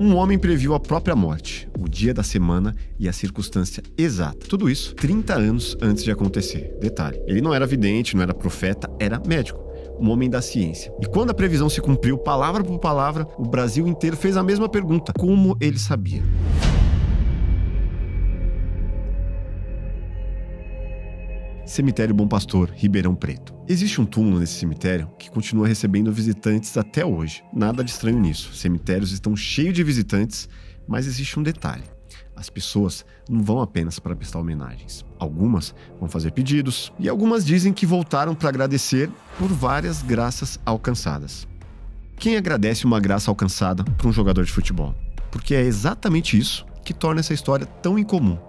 Um homem previu a própria morte, o dia da semana e a circunstância exata. Tudo isso 30 anos antes de acontecer. Detalhe, ele não era vidente, não era profeta, era médico. Um homem da ciência. E quando a previsão se cumpriu, palavra por palavra, o Brasil inteiro fez a mesma pergunta: como ele sabia? Cemitério Bom Pastor, Ribeirão Preto. Existe um túmulo nesse cemitério que continua recebendo visitantes até hoje. Nada de estranho nisso. Cemitérios estão cheios de visitantes, mas existe um detalhe. As pessoas não vão apenas para prestar homenagens. Algumas vão fazer pedidos e algumas dizem que voltaram para agradecer por várias graças alcançadas. Quem agradece uma graça alcançada para um jogador de futebol? Porque é exatamente isso que torna essa história tão incomum.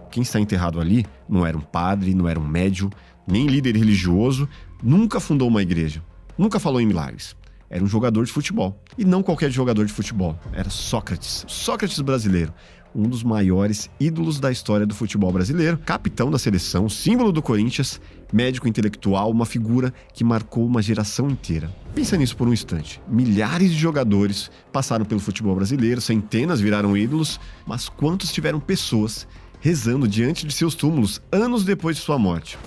Quem está enterrado ali não era um padre, não era um médium, nem líder religioso, nunca fundou uma igreja, nunca falou em milagres. Era um jogador de futebol. E não qualquer jogador de futebol, era Sócrates. Sócrates brasileiro, um dos maiores ídolos da história do futebol brasileiro, capitão da seleção, símbolo do Corinthians, médico intelectual, uma figura que marcou uma geração inteira. Pensa nisso por um instante. Milhares de jogadores passaram pelo futebol brasileiro, centenas viraram ídolos, mas quantos tiveram pessoas rezando diante de seus túmulos anos depois de sua morte?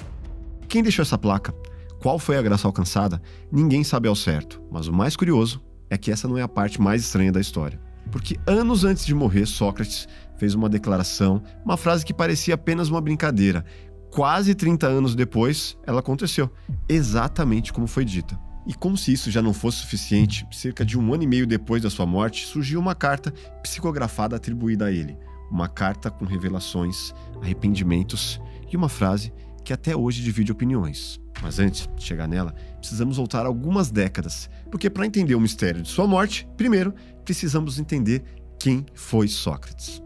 Quem deixou essa placa? Qual foi a graça alcançada? Ninguém sabe ao certo, mas o mais curioso é que essa não é a parte mais estranha da história. Porque anos antes de morrer, Sócrates fez uma declaração, uma frase que parecia apenas uma brincadeira. Quase 30 anos depois, ela aconteceu, exatamente como foi dita. E como se isso já não fosse suficiente, cerca de 1 ano e meio depois da sua morte, surgiu uma carta psicografada atribuída a ele. Uma carta com revelações, arrependimentos e uma frase que até hoje divide opiniões. Mas antes de chegar nela, precisamos voltar algumas décadas, porque para entender o mistério de sua morte, primeiro precisamos entender quem foi Sócrates.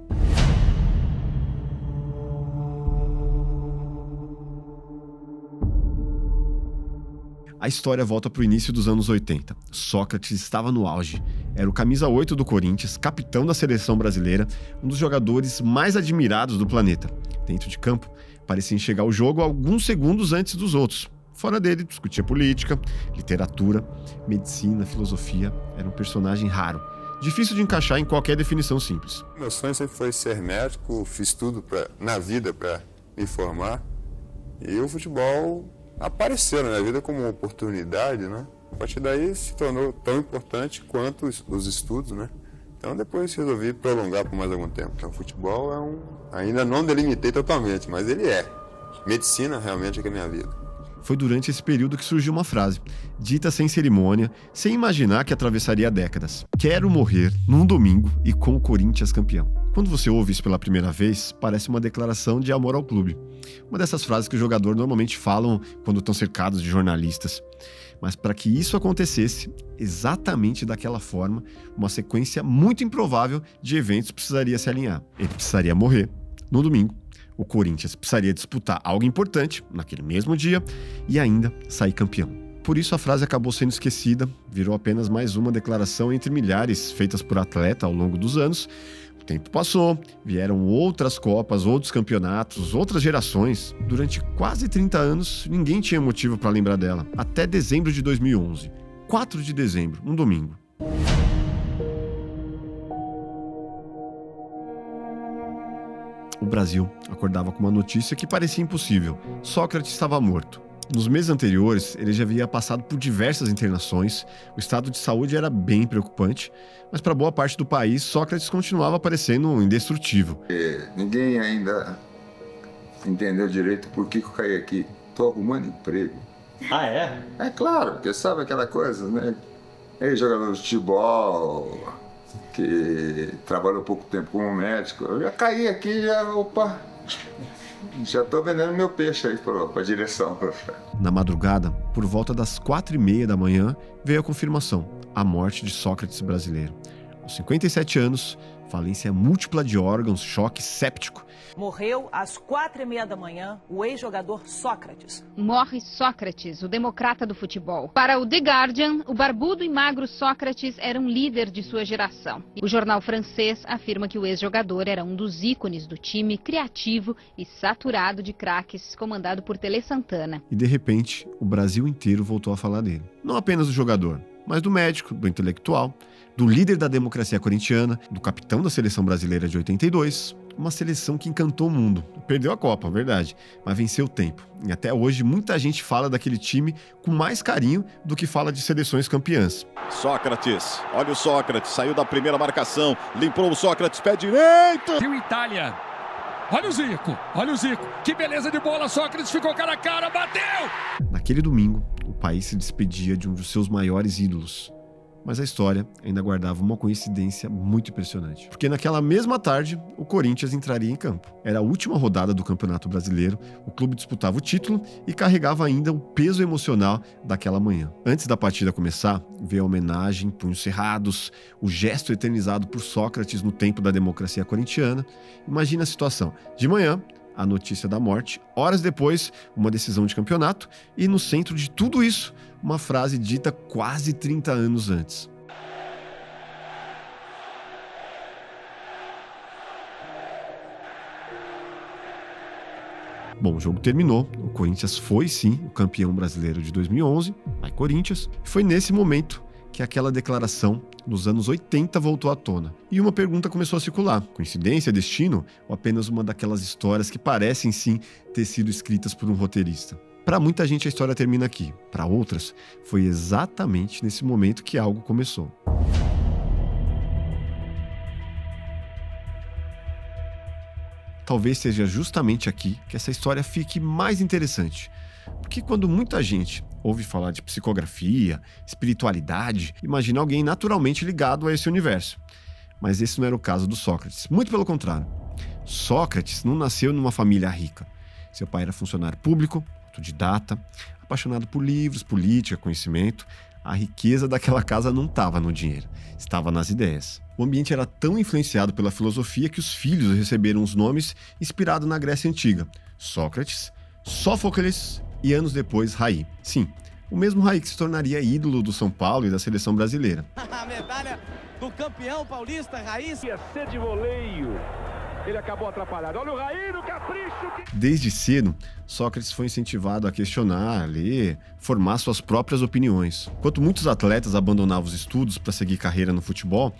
A história volta para o início dos anos 80. Sócrates estava no auge. Era o camisa 8 do Corinthians, capitão da seleção brasileira, um dos jogadores mais admirados do planeta. Dentro de campo, parecia enxergar o jogo alguns segundos antes dos outros. Fora dele, discutia política, literatura, medicina, filosofia. Era um personagem raro, difícil de encaixar em qualquer definição simples. Meu sonho sempre foi ser médico, fiz tudo na vida para me formar. E o futebol apareceu na minha vida como uma oportunidade, né? A partir daí se tornou tão importante quanto os estudos, né? Então depois resolvi prolongar por mais algum tempo. Então o futebol ainda não delimitei totalmente, mas ele é. Medicina realmente é que é a minha vida. Foi durante esse período que surgiu uma frase, dita sem cerimônia, sem imaginar que atravessaria décadas. Quero morrer num domingo e com o Corinthians campeão. Quando você ouve isso pela primeira vez, parece uma declaração de amor ao clube. Uma dessas frases que os jogadores normalmente falam quando estão cercados de jornalistas. Mas para que isso acontecesse, exatamente daquela forma, uma sequência muito improvável de eventos precisaria se alinhar. Ele precisaria morrer no domingo. O Corinthians precisaria disputar algo importante naquele mesmo dia e ainda sair campeão. Por isso a frase acabou sendo esquecida, virou apenas mais uma declaração entre milhares feitas por atleta ao longo dos anos. O tempo passou, vieram outras Copas, outros campeonatos, outras gerações. Durante quase 30 anos, ninguém tinha motivo para lembrar dela, até dezembro de 2011. 4 de dezembro, um domingo. O Brasil acordava com uma notícia que parecia impossível. Sócrates estava morto. Nos meses anteriores, ele já havia passado por diversas internações, o estado de saúde era bem preocupante, mas para boa parte do país, Sócrates continuava parecendo indestrutível. Ninguém ainda entendeu direito por que eu caí aqui. Estou arrumando emprego. Ah, é? É claro, porque sabe aquela coisa, né? Jogador de futebol, que trabalhou pouco tempo como médico. Eu já caí aqui, já estou vendendo meu peixe aí para a direção. Na madrugada, por volta das 4h30 da manhã, veio a confirmação, a morte de Sócrates brasileiro. Aos 57 anos, falência múltipla de órgãos, choque séptico. Morreu às 4h30 da manhã o ex-jogador Sócrates. Morre Sócrates, o democrata do futebol. Para o The Guardian, o barbudo e magro Sócrates era um líder de sua geração. O jornal francês afirma que o ex-jogador era um dos ícones do time criativo e saturado de craques comandado por Tele Santana. E de repente, o Brasil inteiro voltou a falar dele. Não apenas o jogador, mas do médico, do intelectual, do líder da democracia corintiana, do capitão da seleção brasileira de 82, uma seleção que encantou o mundo. Perdeu a Copa, verdade, mas venceu o tempo. E até hoje muita gente fala daquele time com mais carinho do que fala de seleções campeãs. Sócrates, olha o Sócrates, saiu da primeira marcação, limpou o Sócrates, pé direito! E o Itália, olha o Zico, que beleza de bola, Sócrates ficou cara a cara, bateu! Naquele domingo, o país se despedia de um dos seus maiores ídolos. Mas a história ainda guardava uma coincidência muito impressionante. Porque naquela mesma tarde, o Corinthians entraria em campo. Era a última rodada do Campeonato Brasileiro, o clube disputava o título e carregava ainda o peso emocional daquela manhã. Antes da partida começar, veio a homenagem, punhos cerrados, o gesto eternizado por Sócrates no tempo da democracia corintiana. Imagina a situação. De manhã, a notícia da morte, horas depois, uma decisão de campeonato e no centro de tudo isso, uma frase dita quase 30 anos antes. Bom, o jogo terminou, o Corinthians foi sim o campeão brasileiro de 2011, vai Corinthians, e foi nesse momento que aquela declaração nos anos 80 voltou à tona. E uma pergunta começou a circular: coincidência, destino ou apenas uma daquelas histórias que parecem sim ter sido escritas por um roteirista? Para muita gente a história termina aqui, para outras foi exatamente nesse momento que algo começou. Talvez seja justamente aqui que essa história fique mais interessante. Porque quando muita gente ouve falar de psicografia, espiritualidade, imagina alguém naturalmente ligado a esse universo. Mas esse não era o caso do Sócrates. Muito pelo contrário. Sócrates não nasceu numa família rica. Seu pai era funcionário público, autodidata, apaixonado por livros, política, conhecimento. A riqueza daquela casa não estava no dinheiro, estava nas ideias. O ambiente era tão influenciado pela filosofia que os filhos receberam os nomes inspirados na Grécia Antiga: Sócrates, Sófocles e anos depois Raí. Sim, o mesmo Raí que se tornaria ídolo do São Paulo e da seleção brasileira. A medalha do campeão paulista, Raí. Ia ser de voleio. Ele acabou atrapalhado. Olha o Raí no capricho. Desde cedo, Sócrates foi incentivado a questionar, a ler, formar suas próprias opiniões. Enquanto muitos atletas abandonavam os estudos para seguir carreira no futebol,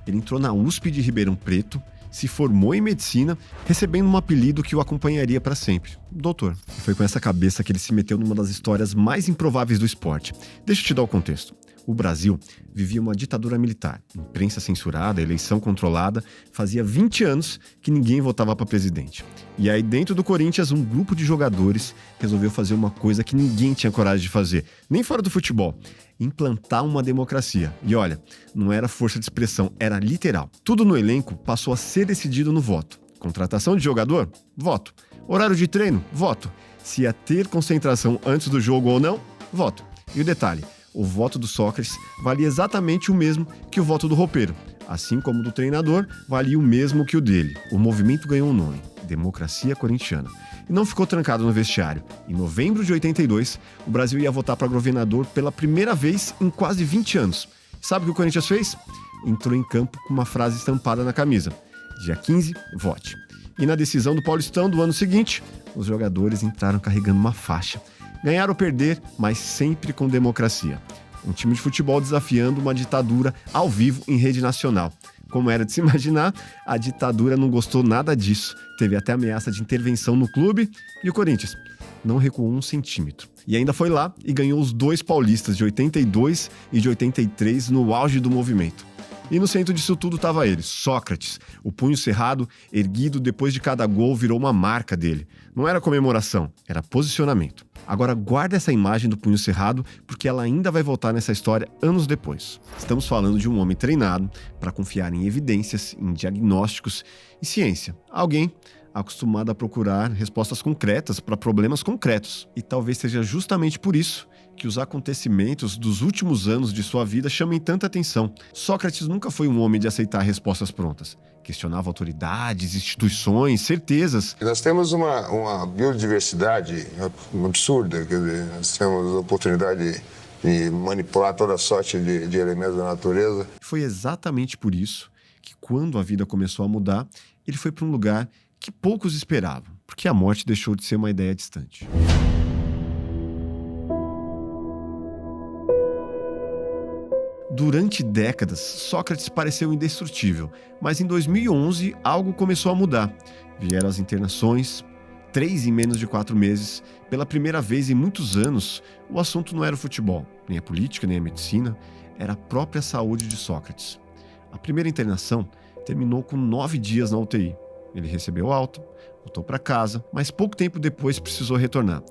ele entrou na USP de Ribeirão Preto, se formou em medicina, recebendo um apelido que o acompanharia para sempre: doutor. E foi com essa cabeça que ele se meteu numa das histórias mais improváveis do esporte. Deixa eu te dar o contexto. O Brasil vivia uma ditadura militar, imprensa censurada, eleição controlada. Fazia 20 anos que ninguém votava para presidente. E aí, dentro do Corinthians, um grupo de jogadores resolveu fazer uma coisa que ninguém tinha coragem de fazer, nem fora do futebol: implantar uma democracia. E olha, não era força de expressão, era literal. Tudo no elenco passou a ser decidido no voto. Contratação de jogador? Voto. Horário de treino? Voto. Se ia ter concentração antes do jogo ou não? Voto. E o detalhe: o voto do Sócrates valia exatamente o mesmo que o voto do roupeiro. Assim como o do treinador, valia o mesmo que o dele. O movimento ganhou um nome: Democracia Corintiana. E não ficou trancado no vestiário. Em novembro de 82, o Brasil ia votar para governador pela primeira vez em quase 20 anos. Sabe o que o Corinthians fez? Entrou em campo com uma frase estampada na camisa: dia 15, vote. E na decisão do Paulistão do ano seguinte, os jogadores entraram carregando uma faixa. Ganhar ou perder, mas sempre com democracia. Um time de futebol desafiando uma ditadura ao vivo em rede nacional. Como era de se imaginar, a ditadura não gostou nada disso. Teve até ameaça de intervenção no clube e o Corinthians não recuou 1 centímetro. E ainda foi lá e ganhou os 2 paulistas de 82 e de 83 no auge do movimento. E no centro disso tudo estava ele, Sócrates. O punho cerrado, erguido depois de cada gol, virou uma marca dele. Não era comemoração, era posicionamento. Agora guarda essa imagem do punho cerrado, porque ela ainda vai voltar nessa história anos depois. Estamos falando de um homem treinado para confiar em evidências, em diagnósticos e ciência. Alguém acostumado a procurar respostas concretas para problemas concretos. E talvez seja justamente por isso que os acontecimentos dos últimos anos de sua vida chamem tanta atenção. Sócrates nunca foi um homem de aceitar respostas prontas. Questionava autoridades, instituições, certezas. Nós temos uma biodiversidade absurda, quer dizer, nós temos a oportunidade de manipular toda sorte de elementos da natureza. Foi exatamente por isso que, quando a vida começou a mudar, ele foi para um lugar que poucos esperavam, porque a morte deixou de ser uma ideia distante. Durante décadas, Sócrates pareceu indestrutível, mas em 2011 algo começou a mudar. Vieram as internações, 3 em menos de 4 meses. Pela primeira vez em muitos anos, o assunto não era o futebol, nem a política, nem a medicina, era a própria saúde de Sócrates. A primeira internação terminou com 9 dias na UTI. Ele recebeu alta, voltou para casa, mas pouco tempo depois precisou retornar.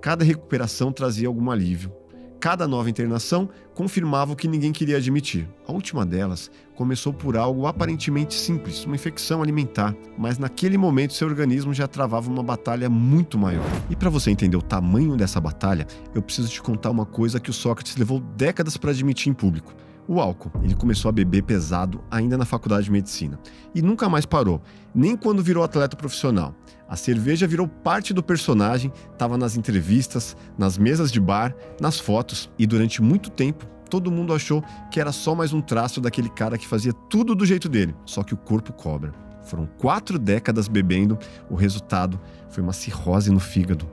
Cada recuperação trazia algum alívio. Cada nova internação confirmava o que ninguém queria admitir. A última delas começou por algo aparentemente simples, uma infecção alimentar, mas naquele momento seu organismo já travava uma batalha muito maior. E para você entender o tamanho dessa batalha, eu preciso te contar uma coisa que o Sócrates levou décadas para admitir em público. O álcool. Ele começou a beber pesado ainda na faculdade de medicina. E nunca mais parou, nem quando virou atleta profissional. A cerveja virou parte do personagem, estava nas entrevistas, nas mesas de bar, nas fotos. E durante muito tempo, todo mundo achou que era só mais um traço daquele cara que fazia tudo do jeito dele. Só que o corpo cobra. Foram 4 décadas bebendo, o resultado foi uma cirrose no fígado.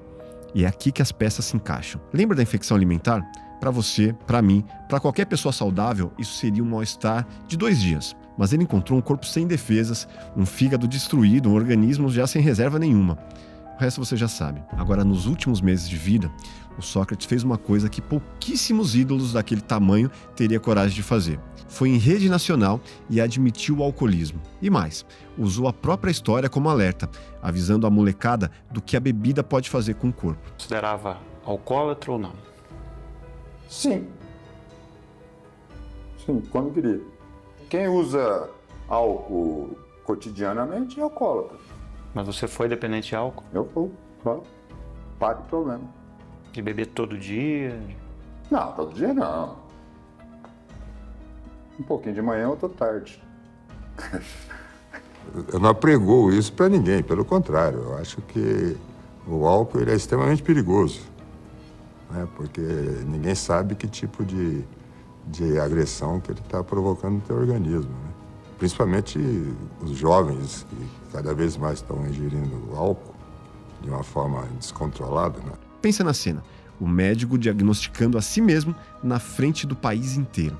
E é aqui que as peças se encaixam. Lembra da infecção alimentar? Para você, para mim, para qualquer pessoa saudável, isso seria um mal-estar de 2 dias. Mas ele encontrou um corpo sem defesas, um fígado destruído, um organismo já sem reserva nenhuma. O resto você já sabe. Agora, nos últimos meses de vida, o Sócrates fez uma coisa que pouquíssimos ídolos daquele tamanho teriam coragem de fazer. Foi em rede nacional e admitiu o alcoolismo. E mais, usou a própria história como alerta, avisando a molecada do que a bebida pode fazer com o corpo. Considerava alcoólatra ou não? Sim. Sim, quando queria. Quem usa álcool cotidianamente é alcoólatra. Mas você foi dependente de álcool? Eu fui, claro. Pague o problema. De beber todo dia? Não, todo dia não. Um pouquinho de manhã, outro tarde. Eu não apregoo isso para ninguém, pelo contrário. Eu acho que o álcool ele é extremamente perigoso, né? Porque ninguém sabe que tipo de agressão que ele está provocando no teu organismo, né? Principalmente os jovens, que cada vez mais estão ingerindo álcool de uma forma descontrolada, né? Pensa na cena, o médico diagnosticando a si mesmo na frente do país inteiro.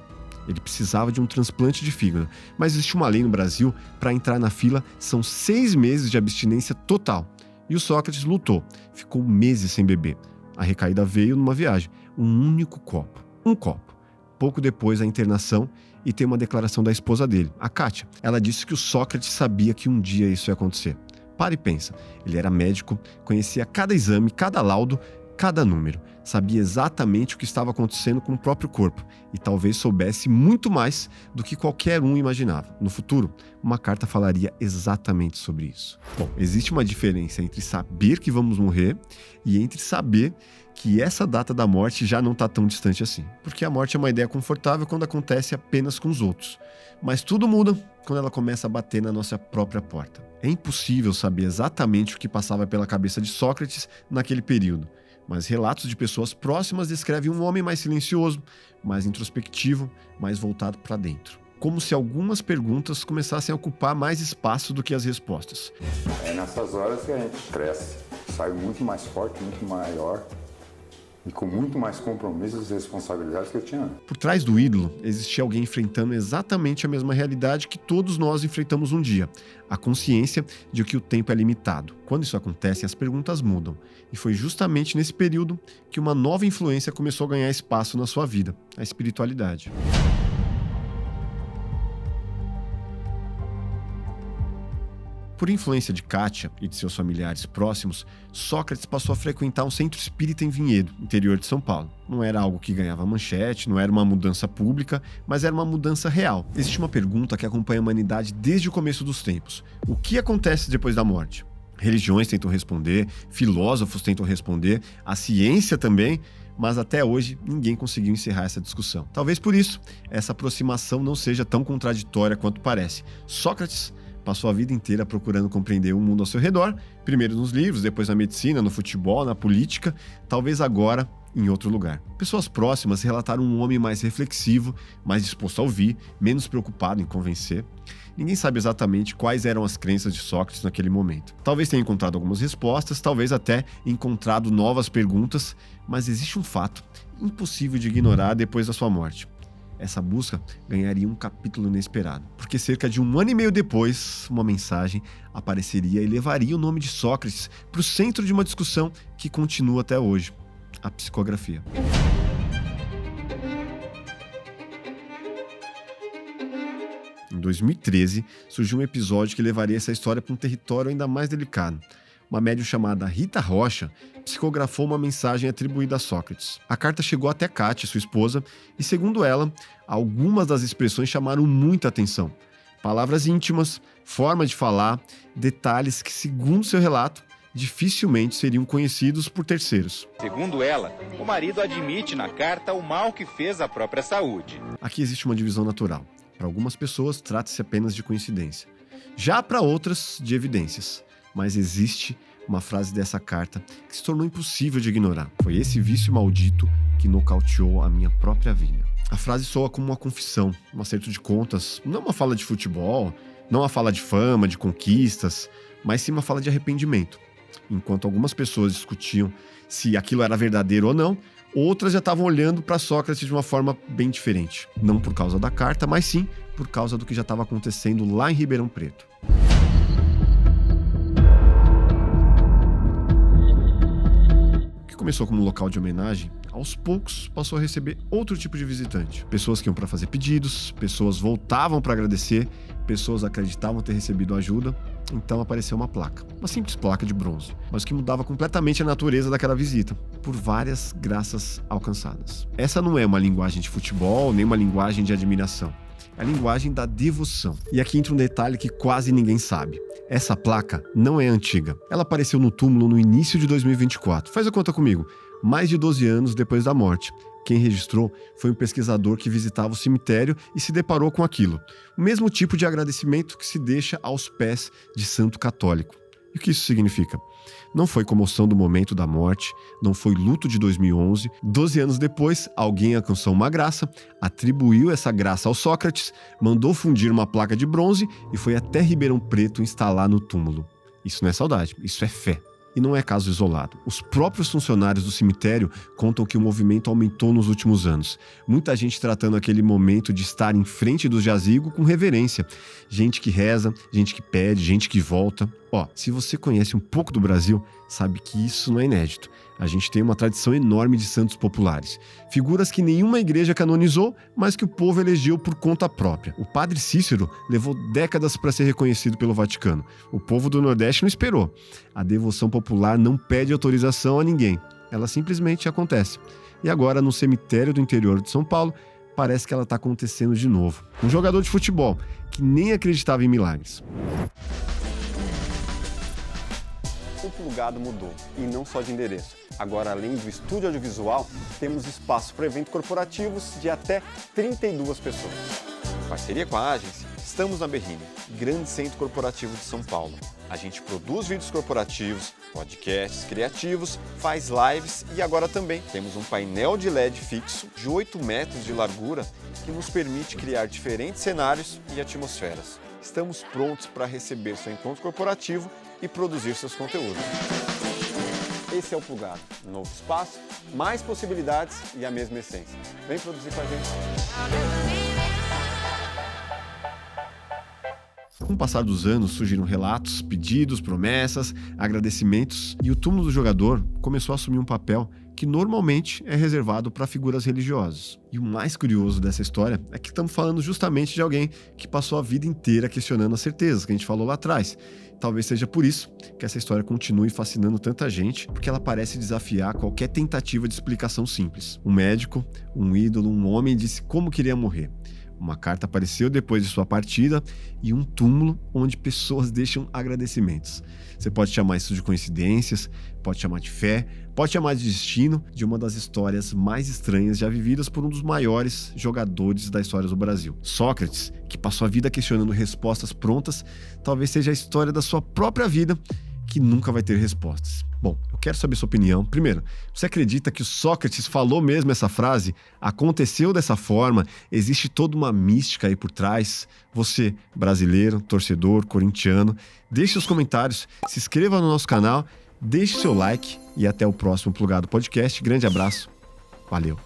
Ele precisava de um transplante de fígado, mas existe uma lei no Brasil para entrar na fila são 6 meses de abstinência total. E o Sócrates lutou, ficou meses sem beber. A recaída veio numa viagem, um único copo, um copo. Pouco depois da internação, e tem uma declaração da esposa dele, a Kátia. Ela disse que o Sócrates sabia que um dia isso ia acontecer. Para e pensa, ele era médico, conhecia cada exame, cada laudo, cada número. Sabia exatamente o que estava acontecendo com o próprio corpo e talvez soubesse muito mais do que qualquer um imaginava. No futuro, uma carta falaria exatamente sobre isso. Bom, existe uma diferença entre saber que vamos morrer e entre saber que essa data da morte já não está tão distante assim. Porque a morte é uma ideia confortável quando acontece apenas com os outros. Mas tudo muda quando ela começa a bater na nossa própria porta. É impossível saber exatamente o que passava pela cabeça de Sócrates naquele período. Mas relatos de pessoas próximas descrevem um homem mais silencioso, mais introspectivo, mais voltado para dentro. Como se algumas perguntas começassem a ocupar mais espaço do que as respostas. É nessas horas que a gente cresce, sai muito mais forte, muito maior e com muito mais compromissos e responsabilidades que eu tinha antes. Por trás do ídolo, existia alguém enfrentando exatamente a mesma realidade que todos nós enfrentamos um dia. A consciência de que o tempo é limitado. Quando isso acontece, as perguntas mudam. E foi justamente nesse período que uma nova influência começou a ganhar espaço na sua vida, a espiritualidade. Por influência de Kátia e de seus familiares próximos, Sócrates passou a frequentar um centro espírita em Vinhedo, interior de São Paulo. Não era algo que ganhava manchete, não era uma mudança pública, mas era uma mudança real. Existe uma pergunta que acompanha a humanidade desde o começo dos tempos. O que acontece depois da morte? Religiões tentam responder, filósofos tentam responder, a ciência também, mas até hoje ninguém conseguiu encerrar essa discussão. Talvez por isso, essa aproximação não seja tão contraditória quanto parece. Sócrates passou a vida inteira procurando compreender o mundo ao seu redor, primeiro nos livros, depois na medicina, no futebol, na política, talvez agora em outro lugar. Pessoas próximas relataram um homem mais reflexivo, mais disposto a ouvir, menos preocupado em convencer. Ninguém sabe exatamente quais eram as crenças de Sócrates naquele momento. Talvez tenha encontrado algumas respostas, talvez até encontrado novas perguntas, mas existe um fato impossível de ignorar depois da sua morte. essa busca ganharia um capítulo inesperado, porque cerca de 1 ano e meio depois, uma mensagem apareceria e levaria o nome de Sócrates para o centro de uma discussão que continua até hoje: a psicografia. Em 2013, surgiu um episódio que levaria essa história para um território ainda mais delicado. Uma médium chamada Rita Rocha psicografou uma mensagem atribuída a Sócrates. A carta chegou até Kátia, sua esposa, e, segundo ela, algumas das expressões chamaram muita atenção. Palavras íntimas, forma de falar, detalhes que, segundo seu relato, dificilmente seriam conhecidos por terceiros. Segundo ela, o marido admite na carta o mal que fez à própria saúde. Aqui existe uma divisão natural. Para algumas pessoas, trata-se apenas de coincidência. Já para outras, de evidências. Mas existe uma frase dessa carta que se tornou impossível de ignorar. Foi esse vício maldito que nocauteou a minha própria vida. A frase soa como uma confissão, um acerto de contas, não uma fala de futebol, não uma fala de fama, de conquistas, mas sim uma fala de arrependimento. Enquanto algumas pessoas discutiam se aquilo era verdadeiro ou não, outras já estavam olhando para Sócrates de uma forma bem diferente. Não por causa da carta, mas sim por causa do que já estava acontecendo lá em Ribeirão Preto. Começou como um local de homenagem, aos poucos passou a receber outro tipo de visitante. Pessoas que iam para fazer pedidos, pessoas voltavam para agradecer, pessoas acreditavam ter recebido ajuda, então apareceu uma placa. Uma simples placa de bronze, mas que mudava completamente a natureza daquela visita, por várias graças alcançadas. Essa não é uma linguagem de futebol, nem uma linguagem de admiração. É a linguagem da devoção. E aqui entra um detalhe que quase ninguém sabe. Essa placa não é antiga. Ela apareceu no túmulo no início de 2024. Faz a conta comigo. Mais de 12 anos depois da morte. Quem registrou foi um pesquisador que visitava o cemitério e se deparou com aquilo. O mesmo tipo de agradecimento que se deixa aos pés de santo católico. E o que isso significa? Não foi comoção do momento da morte, não foi luto de 2011. 12 anos depois, alguém alcançou uma graça, atribuiu essa graça ao Sócrates, mandou fundir uma placa de bronze e foi até Ribeirão Preto instalar no túmulo. Isso não é saudade, isso é fé. E não é caso isolado. Os próprios funcionários do cemitério contam que o movimento aumentou nos últimos anos. Muita gente tratando aquele momento de estar em frente do jazigo com reverência. Gente que reza, gente que pede, gente que volta. Se você conhece um pouco do Brasil, sabe que isso não é inédito. A gente tem uma tradição enorme de santos populares. Figuras que nenhuma igreja canonizou, mas que o povo elegeu por conta própria. O padre Cícero levou décadas para ser reconhecido pelo Vaticano. O povo do Nordeste não esperou. A devoção popular não pede autorização a ninguém. Ela simplesmente acontece. E agora, no cemitério do interior de São Paulo, parece que ela está acontecendo de novo. Um jogador de futebol que nem acreditava em milagres. O Plugado mudou, e não só de endereço. Agora, além do estúdio audiovisual, temos espaço para eventos corporativos de até 32 pessoas. Em parceria com a Agence, estamos na Berrini, grande centro corporativo de São Paulo. A gente produz vídeos corporativos, podcasts criativos, faz lives e agora também temos um painel de LED fixo de 8 metros de largura que nos permite criar diferentes cenários e atmosferas. Estamos prontos para receber seu encontro corporativo e produzir seus conteúdos. Esse é o Plugado, um novo espaço, mais possibilidades e a mesma essência. Vem produzir com a gente. Com o passar dos anos, surgiram relatos, pedidos, promessas, agradecimentos e o túmulo do jogador começou a assumir um papel que normalmente é reservado para figuras religiosas. E o mais curioso dessa história é que estamos falando justamente de alguém que passou a vida inteira questionando as certezas que a gente falou lá atrás. Talvez seja por isso que essa história continue fascinando tanta gente, porque ela parece desafiar qualquer tentativa de explicação simples. Um médico, um ídolo, um homem disse como queria morrer. Uma carta apareceu depois de sua partida e um túmulo onde pessoas deixam agradecimentos. Você pode chamar isso de coincidências, pode chamar de fé, pode chamar de destino de uma das histórias mais estranhas já vividas por um dos maiores jogadores da história do Brasil. Sócrates, que passou a vida questionando respostas prontas, talvez seja a história da sua própria vida que nunca vai ter respostas. Bom, eu quero saber sua opinião. Primeiro, você acredita que o Sócrates falou mesmo essa frase? Aconteceu dessa forma? Existe toda uma mística aí por trás? Você, brasileiro, torcedor, corintiano, deixe seus comentários, se inscreva no nosso canal, deixe seu like e até o próximo Plugado Podcast. Grande abraço. Valeu.